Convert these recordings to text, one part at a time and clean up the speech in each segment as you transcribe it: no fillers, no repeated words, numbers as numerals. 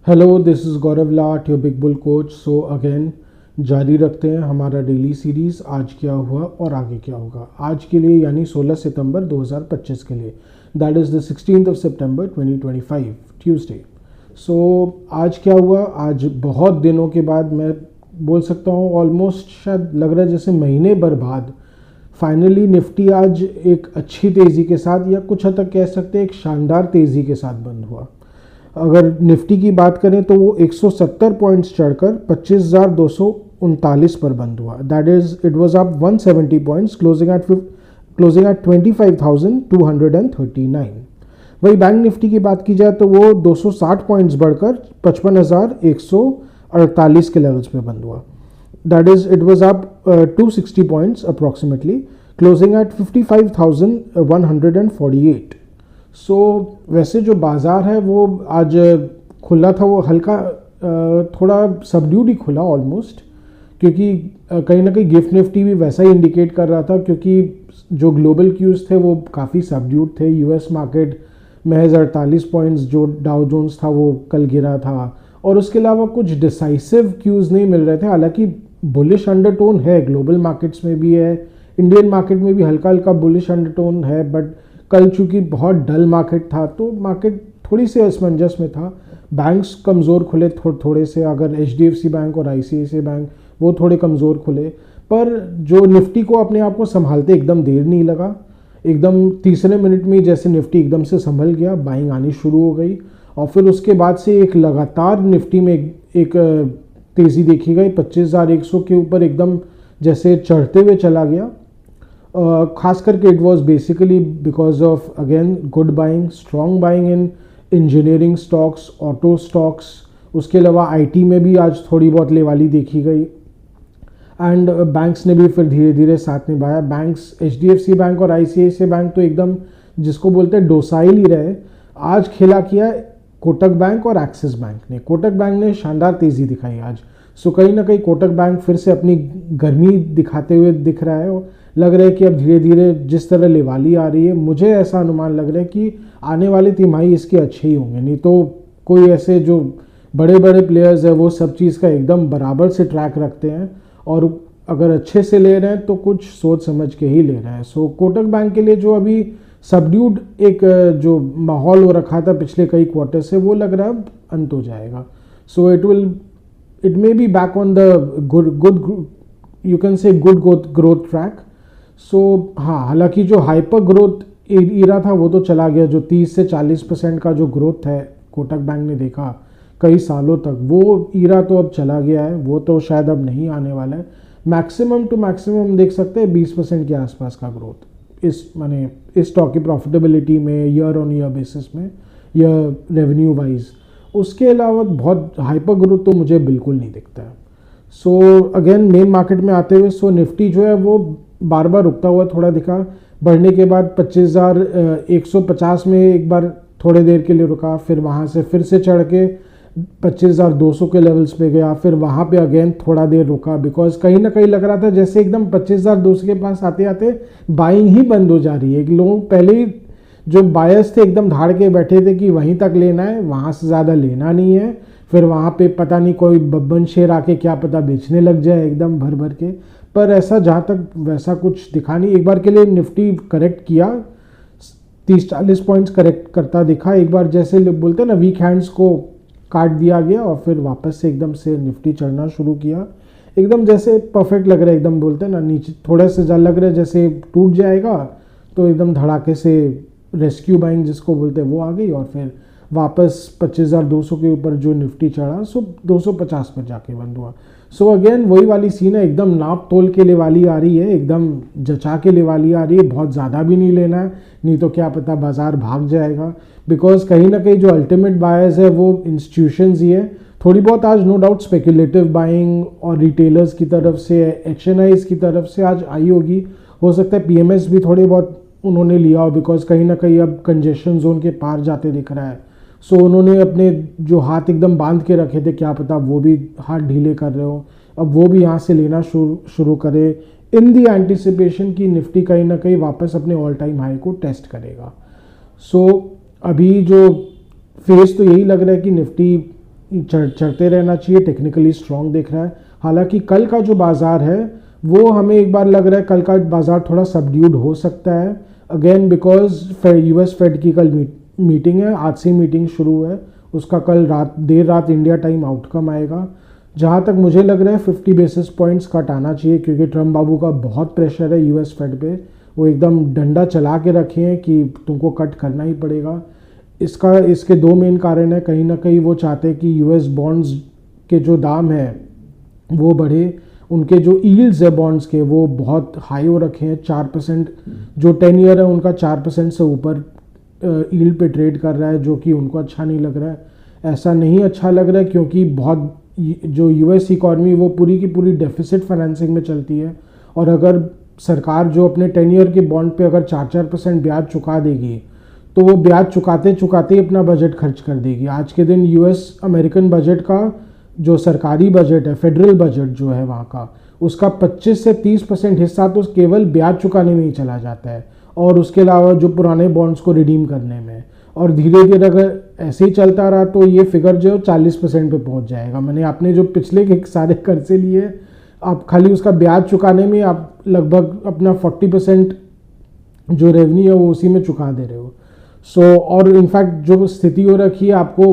Hello, this is Gaurav Lat, your big bull coach. So again जारी रखते हैं हमारा डेली सीरीज़ आज क्या हुआ और आगे क्या होगा। आज के लिए यानी 16 सितंबर 2025 के लिए, that is the 16th of September 2025 Tuesday. So आज क्या हुआ, आज बहुत दिनों के बाद, मैं बोल सकता हूँ ऑलमोस्ट शायद लग रहा है जैसे महीने भर बाद फाइनली निफ्टी आज एक अच्छी तेज़ी के साथ, या कुछ हद तक कह सकते हैं एक शानदार तेज़ी के साथ बंद हुआ। अगर निफ्टी की बात करें तो वो 170 पॉइंट्स चढ़कर 25,239 पर बंद हुआ। That is it was up 170 points, closing at 25,239। वही बैंक निफ्टी की बात की जाए तो वो 260 पॉइंट्स बढ़कर 55,148 के लेवल्स पे बंद हुआ। That is it was up 260 points approximately, closing at 55,148। So वैसे जो बाज़ार है वो आज खुला था, वो हल्का थोड़ा सबड्यूड ही खुला ऑलमोस्ट, क्योंकि कहीं ना कहीं गिफ्ट निफ्टी भी वैसा ही इंडिकेट कर रहा था, क्योंकि जो ग्लोबल क्यूज़ थे वो काफ़ी सबड्यूड थे। यूएस मार्केट महज 48 पॉइंट्स, जो डाउ जोन्स था वो कल गिरा था, और उसके अलावा कुछ डिसाइसिव क्यूज़ नहीं मिल रहे थे। हालांकि बुलिश अंडरटोन है, ग्लोबल मार्केट्स में भी है, इंडियन मार्केट में भी हल्का हल्का बुलिश अंडरटोन है, बट कल चूंकि बहुत डल मार्केट था तो मार्केट थोड़ी सी असमंजस में था। बैंक्स कमज़ोर खुले थोड़े से, अगर एचडीएफसी बैंक और आईसीआईसीआई बैंक वो थोड़े कमज़ोर खुले, पर जो निफ्टी को अपने आप को संभालते एकदम देर नहीं लगा। एकदम तीसरे मिनट में जैसे निफ्टी एकदम से संभल गया, बाइंग आनी शुरू हो गई, और फिर उसके बाद से एक लगातार निफ्टी में एक तेज़ी देखी गई। 25,100 के ऊपर एकदम जैसे चढ़ते हुए चला गया। खास करके it was basically because of again good buying, strong buying in engineering stocks, auto stocks. उसके अलावा आईटी में भी आज थोड़ी बहुत लेवाली देखी गई, एंड बैंक्स ने भी फिर धीरे धीरे साथ निभाया। बैंक्स, एचडीएफसी बैंक और आईसीआईसीआई बैंक तो एकदम जिसको बोलते हैं डोसाइल ही रहे। आज खेला किया कोटक बैंक और एक्सिस बैंक ने। कोटक बैंक ने शानदार तेज़ी दिखाई आज। सो कहीं ना कहीं कोटक बैंक फिर से अपनी गर्मी दिखाते हुए दिख रहा है। लग रहा है कि अब धीरे धीरे जिस तरह लेवाली आ रही है, मुझे ऐसा अनुमान लग रहा है कि आने वाले तिमाही इसके अच्छे ही होंगे। नहीं तो कोई ऐसे जो बड़े बड़े प्लेयर्स है वो सब चीज़ का एकदम बराबर से ट्रैक रखते हैं, और अगर अच्छे से ले रहे हैं तो कुछ सोच समझ के ही ले रहे हैं। सो कोटक बैंक के लिए जो अभी सबड्यूड एक जो माहौल हो रखा था पिछले कई क्वार्टर से, वो लग रहा है अब अंत हो जाएगा। So it may be back on the good you can say good growth track. So हाँ, हालांकि जो हाइपर ग्रोथ ईरा था वो तो चला गया। जो 30 से 40% का जो ग्रोथ है कोटक बैंक ने देखा कई सालों तक, वो ईरा तो अब चला गया है, वो तो शायद अब नहीं आने वाला है। मैक्सिमम टू मैक्सिमम देख सकते हैं 20% के आसपास का ग्रोथ इस स्टॉक की प्रॉफिटेबिलिटी में, ईयर ऑन ईयर बेसिस में, या रेवेन्यू वाइज। उसके अलावा बहुत हाइपर ग्रोथ तो मुझे बिल्कुल नहीं दिखता है। सो अगेन मेन मार्केट में आते हुए, सो निफ्टी जो है वो बार बार रुकता हुआ थोड़ा दिखा। बढ़ने के बाद 25,150 में एक बार थोड़ी देर के लिए रुका, फिर वहाँ से फिर से चढ़ के 25,200 के लेवल्स पे गया, फिर वहाँ पे अगेन थोड़ा देर रुका, बिकॉज कहीं ना कहीं लग रहा था जैसे एकदम 25,200 के पास आते आते बाइंग ही बंद हो जा रही है। लोग पहले ही जो बायर्स थे एकदम धाड़ के बैठे थे कि वहीं तक लेना है, वहाँ से ज़्यादा लेना नहीं है। फिर वहाँ पे पता नहीं कोई बब्बन शेर आके क्या पता बेचने लग जाए एकदम भर भर के, पर ऐसा जहाँ तक वैसा कुछ दिखा नहीं। एक बार के लिए निफ्टी करेक्ट किया, 30-40 पॉइंट्स करेक्ट करता दिखा। एक बार जैसे बोलते हैं ना, वीक हैंड्स को काट दिया गया, और फिर वापस से एकदम से निफ्टी चढ़ना शुरू किया। एकदम जैसे परफेक्ट लग रहा है, एकदम बोलते हैं ना, नीचे थोड़ा से ज़्यादा लग रहा है जैसे टूट जाएगा, तो एकदम धड़ाके से रेस्क्यू बाइंग जिसको बोलते हैं वो आ गई, और फिर वापस 25,200 के ऊपर जो निफ्टी चढ़ा, सो 250 पर जाके बंद हुआ। सो अगेन वही वाली सीन है, एकदम नाप तोल के लिए वाली आ रही है, एकदम जचा के लिए वाली आ रही है। बहुत ज़्यादा भी नहीं लेना है, नहीं तो क्या पता बाजार भाग जाएगा, बिकॉज कहीं ना कहीं जो अल्टीमेट बायर्स है वो इंस्टीट्यूशंस ही है। थोड़ी बहुत आज नो डाउट स्पेकुलेटिव बाइंग और रिटेलर्स की तरफ से, एक्शनाइज की तरफ से आज आई होगी। हो सकता है पीएमएस भी थोड़े बहुत उन्होंने लिया हो, बिकॉज कहीं ना कहीं अब कंजेशन जोन के पार जाते दिख रहा है। सो उन्होंने अपने जो हाथ एकदम बांध के रखे थे, क्या पता वो भी हाथ ढीले कर रहे हो, अब वो भी यहाँ से लेना शुरू करे, इन दी एंटिसिपेशन की निफ्टी कहीं ना कहीं वापस अपने ऑल टाइम हाई को टेस्ट करेगा। सो अभी जो फेस तो यही लग रहा है कि निफ्टी चढ़ते रहना चाहिए, टेक्निकली स्ट्रॉन्ग दिख रहा है। हालांकि कल का जो बाज़ार है वो हमें एक बार लग रहा है कल का बाज़ार थोड़ा सबड्यूड हो सकता है, अगेन बिकॉज यूएस फेड की कल मीटिंग है, आज से मीटिंग शुरू है, उसका कल देर रात इंडिया टाइम आउटकम आएगा। जहाँ तक मुझे लग रहा है 50 बेसिस पॉइंट्स कट आना चाहिए, क्योंकि ट्रम्प बाबू का बहुत प्रेशर है यूएस फेड पे, वो एकदम डंडा चला के रखे हैं कि तुमको कट करना ही पड़ेगा। इसके दो मेन कारण है, कहीं ना कहीं वो चाहते हैं कि यूएस बॉन्ड्स के जो दाम है वो बढ़े, उनके जो यील्ड्स है बॉन्ड्स के वो बहुत हाई हो रखे हैं, 4%, जो 10 ईयर है उनका 4% से ऊपर यील्ड पे ट्रेड कर रहा है, जो कि उनको अच्छा नहीं लग रहा है। ऐसा नहीं अच्छा लग रहा है क्योंकि बहुत जो यूएस इकॉनमी वो पूरी की पूरी डेफिसिट फाइनेंसिंग में चलती है, और अगर सरकार जो अपने 10 ईयर के बॉन्ड पे अगर 4% ब्याज चुका देगी तो वो ब्याज चुकाते चुकाते ही अपना बजट खर्च कर देगी। आज के दिन यूएस अमेरिकन बजट का जो सरकारी बजट है, फेडरल बजट जो है वहाँ का, उसका 25 से 30% हिस्सा तो केवल ब्याज चुकाने में ही चला जाता है, और उसके अलावा जो पुराने बॉन्ड्स को रिडीम करने में। और धीरे धीरे अगर ऐसे ही चलता रहा तो ये फिगर जो 40% पे पहुँच जाएगा। मैंने आपने जो पिछले के सारे कर्जे लिए, आप खाली उसका ब्याज चुकाने में आप लगभग अपना 40% जो रेवेन्यू है वो उसी में चुका दे रहे हो। और इनफैक्ट जो स्थिति हो रखी है, आपको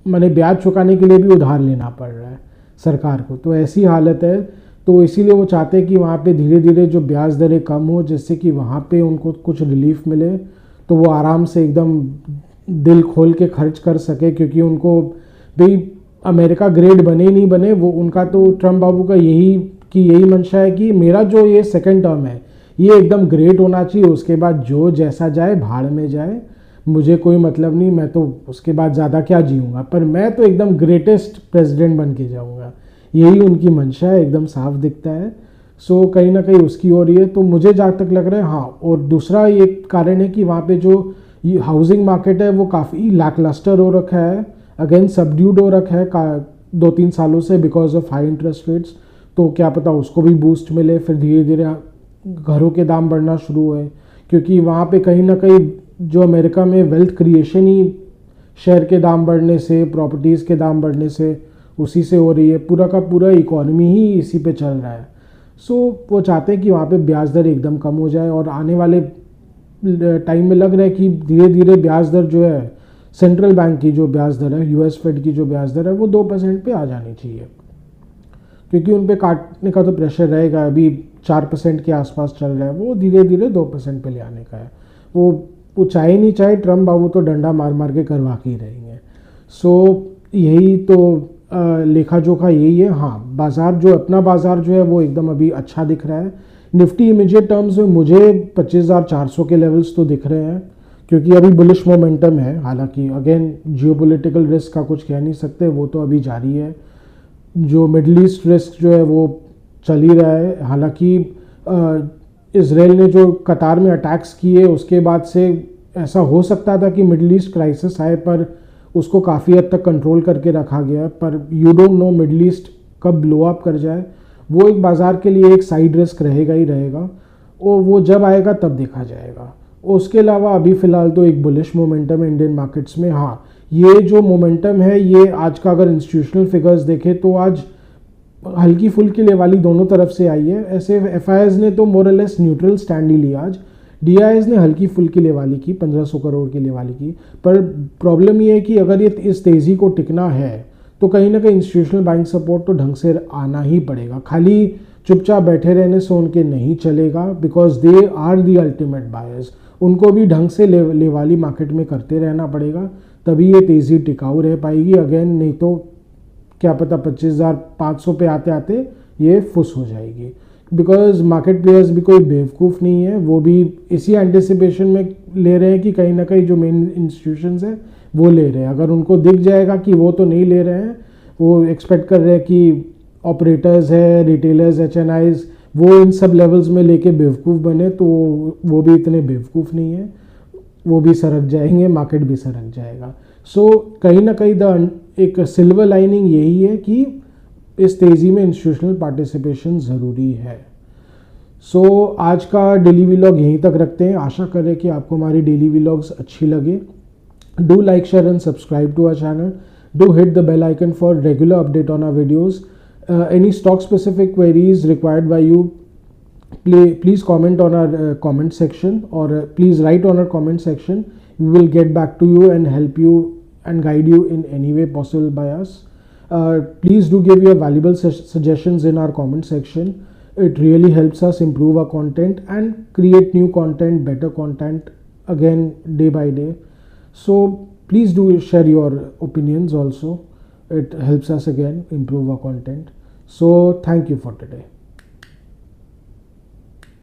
मैंने ब्याज चुकाने के लिए भी उधार लेना पड़ रहा है सरकार को, तो ऐसी हालत है। तो इसीलिए वो चाहते हैं कि वहाँ पे धीरे धीरे जो ब्याज दरें कम हो, जिससे कि वहाँ पे उनको कुछ रिलीफ मिले, तो वो आराम से एकदम दिल खोल के खर्च कर सके। क्योंकि उनको भाई अमेरिका ग्रेट बने नहीं बने, वो उनका तो ट्रम्प बाबू का यही मंशा है कि मेरा जो ये सेकेंड टर्म है ये एकदम ग्रेट होना चाहिए, उसके बाद जो जैसा जाए भाड़ में जाए, मुझे कोई मतलब नहीं, मैं तो उसके बाद ज़्यादा क्या जीऊँगा, पर मैं तो एकदम ग्रेटेस्ट प्रेसिडेंट बन के जाऊँगा। यही उनकी मंशा है, एकदम साफ दिखता है। कहीं ना कहीं उसकी हो रही है, तो मुझे जहाँ तक लग रहा है हाँ। और दूसरा ये कारण है कि वहाँ पे जो हाउसिंग मार्केट है वो काफ़ी लैकलस्टर हो रखा है, अगेन सबड्यूड हो रखा है 2-3 सालों से because of high interest rates. तो क्या पता उसको भी बूस्ट मिले, फिर धीरे धीरे घरों के दाम बढ़ना शुरू हुए, क्योंकि वहाँ पे कहीं ना कहीं जो अमेरिका में वेल्थ क्रिएशन ही शेयर के दाम बढ़ने से, प्रॉपर्टीज़ के दाम बढ़ने से, उसी से हो रही है। पूरा का पूरा इकॉनमी ही इसी पे चल रहा है। वो चाहते हैं कि वहाँ पे ब्याज दर एकदम कम हो जाए, और आने वाले टाइम में लग रहा है कि धीरे धीरे ब्याज दर जो है, सेंट्रल बैंक की जो ब्याज दर है, यूएस फेड की जो ब्याज दर है, वो 2% पे आ जानी चाहिए, क्योंकि उन पे काटने का तो प्रेशर रहेगा। अभी 4% के आसपास चल रहा है, वो धीरे धीरे 2% पे ले आने का है। वो चाहे नहीं चाहे ट्रम्प बाबू तो डंडा मार मार के करवा के ही रहेंगे। यही तो लेखा जोखा यही है। हाँ, अपना बाज़ार जो है वो एकदम अभी अच्छा दिख रहा है। निफ्टी इमीडिएट टर्म्स में मुझे 25,400 के लेवल्स तो दिख रहे हैं, क्योंकि अभी बुलिश मोमेंटम है। हालांकि अगेन जियोपॉलिटिकल रिस्क का कुछ कह नहीं सकते, वो तो अभी जारी है। जो मिडल ईस्ट रिस्क जो है वो चल ही रहा है। हालांकि इसराइल ने जो कतार में अटैक्स किए उसके बाद से ऐसा हो सकता था कि मिडल ईस्ट क्राइसिस आए, पर उसको काफ़ी हद तक कंट्रोल करके रखा गया। पर you don't know middle east कब ब्लो अप कर जाए, वो एक बाज़ार के लिए एक साइड रिस्क रहेगा ही रहेगा, और वो जब आएगा तब देखा जाएगा। उसके अलावा अभी फ़िलहाल तो एक बुलिश मोमेंटम है इंडियन मार्केट्स में। हाँ, ये जो मोमेंटम है ये आज का अगर इंस्टीट्यूशनल फिगर्स देखें तो आज हल्की फुल्की लेवाली दोनों तरफ से आई है। ऐसे एफआईआईज ने तो मोरलेस न्यूट्रल स्टैंड ही लिया आज, डीआईआईज ने हल्की फुल्की लेवाली की, 1500 करोड़ की लेवाली की। पर प्रॉब्लम ये है कि अगर ये इस तेज़ी को टिकना है तो कहीं ना कहीं इंस्टीट्यूशनल बाइंग सपोर्ट तो ढंग से आना ही पड़ेगा। खाली चुपचाप बैठे रहने से उनके नहीं चलेगा, because they are the ultimate buyers. उनको भी ढंग से लेवाली मार्केट में करते रहना पड़ेगा, तभी ये तेज़ी टिकाऊ रह पाएगी। अगेन नहीं तो क्या पता 25,500 पे आते आते ये फुस हो जाएगी, बिकॉज मार्केट प्लेयर्स भी कोई बेवकूफ़ नहीं है। वो भी इसी एंटिसिपेशन में ले रहे हैं कि कहीं ना कहीं जो मेन इंस्टीट्यूशंस हैं वो ले रहे हैं। अगर उनको दिख जाएगा कि वो तो नहीं ले रहे हैं, वो एक्सपेक्ट कर रहे हैं कि ऑपरेटर्स है, रिटेलर्स, एचएनआईज वो इन सब लेवल्स में लेके बेवकूफ़ बने, तो वो भी इतने बेवकूफ़ नहीं है, वो भी सरक जाएंगे, मार्केट भी सरक जाएगा। कहीं ना कहीं एक सिल्वर लाइनिंग यही है कि इस तेज़ी में इंस्टीट्यूशनल पार्टिसिपेशन ज़रूरी है। आज का डेली व्लॉग यहीं तक रखते हैं। आशा करें कि आपको हमारी डेली व्लॉग्स अच्छी लगे। Do like, share and subscribe to our channel. Do hit the bell icon for regular update on our videos. Any stock specific queries required by you, please comment on our comment section, or please write on our comment section. We will get back to you and help you and guide you in any way possible by us. Please do give your valuable suggestions in our comment section. It really helps us improve our content and create new content, better content, again day by day. So please do share your opinions also. It helps us again improve our content. So thank you for today.